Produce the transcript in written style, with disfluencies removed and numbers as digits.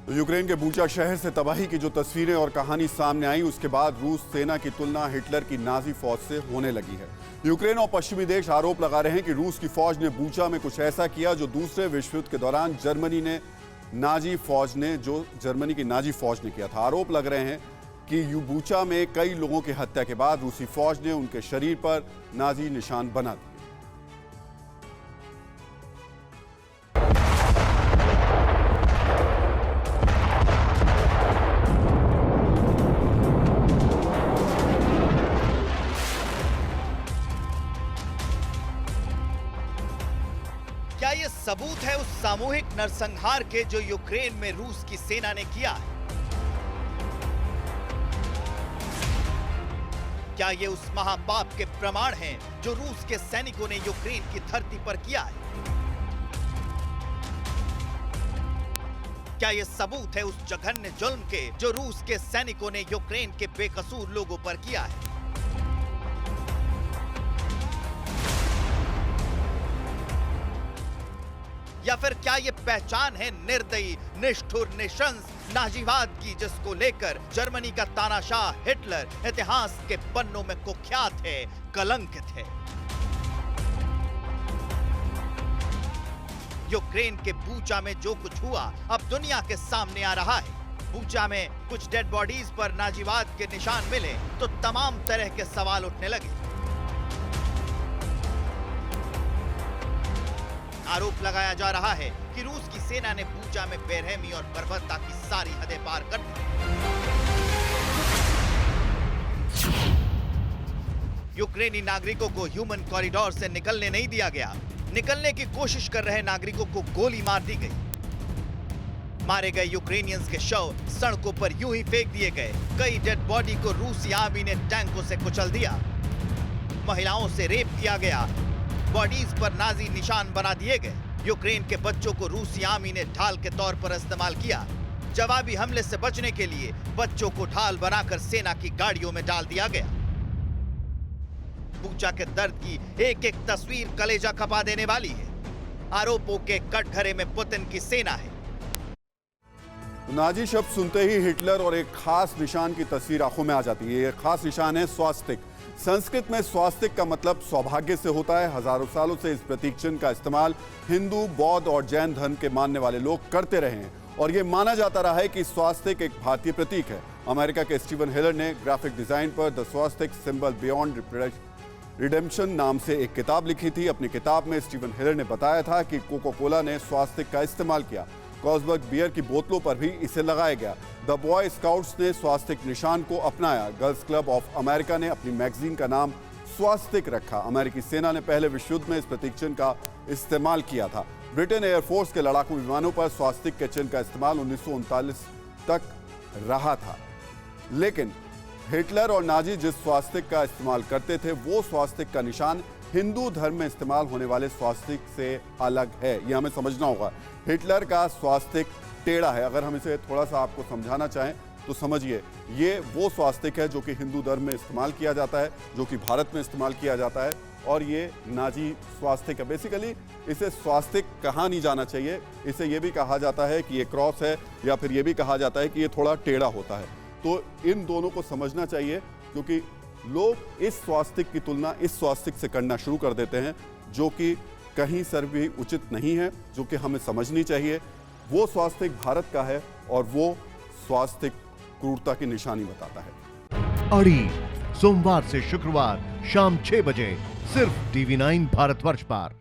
Ukraine के Bucha शहर से तबाही की जो तस्वीरें और कहानी सामने आई, उसके बाद रूस सेना की तुलना हिटलर की नाजी फौज से होने लगी है। यूक्रेन और पश्चिमी देश आरोप लगा रहे हैं कि रूस की फौज ने बूचा में कुछ ऐसा किया जो दूसरे विश्व युद्ध के दौरान जर्मनी की नाजी फौज ने किया था। आरोप लग रहे हैं कि बूचा में कई लोगों की हत्या के बाद रूसी फौज ने उनके शरीर पर नाजी निशान बना दिए। क्या ये सबूत है उस सामूहिक नरसंहार के जो यूक्रेन में रूस की सेना ने किया है? क्या ये उस महापाप के प्रमाण हैं जो रूस के सैनिकों ने यूक्रेन की धरती पर किया है? क्या ये सबूत है उस जघन्य जुल्म के जो रूस के सैनिकों ने यूक्रेन के बेकसूर लोगों पर किया है? या फिर क्या ये पहचान है निर्दयी, निष्ठुर, निशंस नाजीवाद की, जिसको लेकर जर्मनी का तानाशाह हिटलर इतिहास के पन्नों में कुख्यात है, कलंकित है? यूक्रेन के बूचा में जो कुछ हुआ अब दुनिया के सामने आ रहा है। बूचा में कुछ डेड बॉडीज पर नाजीवाद के निशान मिले तो तमाम तरह के सवाल उठने लगे। आरोप लगाया जा रहा है कि रूस की सेना ने बूचा में बेरहमी और बर्बरता की सारी हदें पार कर दी। यूक्रेनी नागरिकों को ह्यूमन कॉरिडोर से निकलने नहीं दिया गया। निकलने की कोशिश कर रहे नागरिकों को गोली मार दी गई। मारे गए यूक्रेनियंस के शव सड़कों पर यूं ही फेंक दिए गए। कई डेड बॉडी को रूसी आर्मी ने टैंकों से कुचल दिया। महिलाओं से रेप किया गया। बॉडीज पर नाजी निशान बना दिए गए। यूक्रेन के बच्चों को रूसी आर्मी ने ढाल के तौर पर इस्तेमाल किया। जवाबी हमले से बचने के लिए बच्चों को ढाल बनाकर सेना की गाड़ियों में डाल दिया गया। बूचा के दर्द की एक एक तस्वीर कलेजा खपा देने वाली है। आरोपों के कटघरे में पुतिन की सेना है। नाजी शब्द सुनते ही हिटलर और एक खास निशान की तस्वीर आंखों में आ जाती है। ये खास निशान है स्वास्तिक। संस्कृत में स्वास्तिक का मतलब सौभाग्य से होता है। हजारों सालों से इस प्रतीक चिन्ह का इस्तेमाल हिंदू, बौद्ध और जैन धर्म के मानने वाले लोग करते रहे हैं और ये माना जाता रहा है कि स्वास्तिक एक भारतीय प्रतीक है। अमेरिका के स्टीवन हिलर ने ग्राफिक डिजाइन पर the swastika symbol beyond redemption नाम से एक किताब लिखी थी। अपनी किताब में स्टीवन हिलर ने बताया था कि कोका कोला ने स्वास्तिक का इस्तेमाल किया। कॉर्सबर्ग बियर की बोतलों पर भी इसे लगाया गया। द बॉय स्काउट्स ने स्वास्तिक निशान को अपनाया। गर्ल्स क्लब ऑफ अमेरिका ने अपनी मैगजीन का नाम स्वास्तिक रखा। अमेरिकी सेना ने पहले विश्व युद्ध में इस प्रतीक चिन्ह का इस्तेमाल किया था। ब्रिटेन एयरफोर्स के लड़ाकू विमानों पर स्वास्तिक के चिन्ह का इस्तेमाल 1939 तक रहा था। लेकिन हिटलर और नाजी जिस स्वास्तिक का इस्तेमाल करते थे, वो स्वास्तिक का निशान हिंदू धर्म में इस्तेमाल होने वाले स्वास्तिक से अलग है। यह हमें समझना होगा। हिटलर का स्वास्तिक टेढ़ा है। अगर हम इसे थोड़ा सा आपको समझाना चाहें तो समझिए, ये वो स्वास्तिक है जो कि हिंदू धर्म में इस्तेमाल किया जाता है, जो कि भारत में इस्तेमाल किया जाता है, और ये नाजी स्वास्तिक है। बेसिकली इसे स्वास्तिक कहा नहीं जाना चाहिए। इसे ये भी कहा जाता है कि ये क्रॉस है, या फिर ये भी कहा जाता है कि ये थोड़ा टेढ़ा होता है। तो इन दोनों को समझना चाहिए, क्योंकि लोग इस स्वास्तिक की तुलना इस स्वास्तिक से करना शुरू कर देते हैं, जो कि कहीं सर भी उचित नहीं है, जो कि हमें समझनी चाहिए। वो स्वास्तिक भारत का है और वो स्वास्तिक क्रूरता की निशानी बताता है। अड़ी सोमवार से शुक्रवार शाम 6 बजे सिर्फ TV9 भारतवर्ष पर।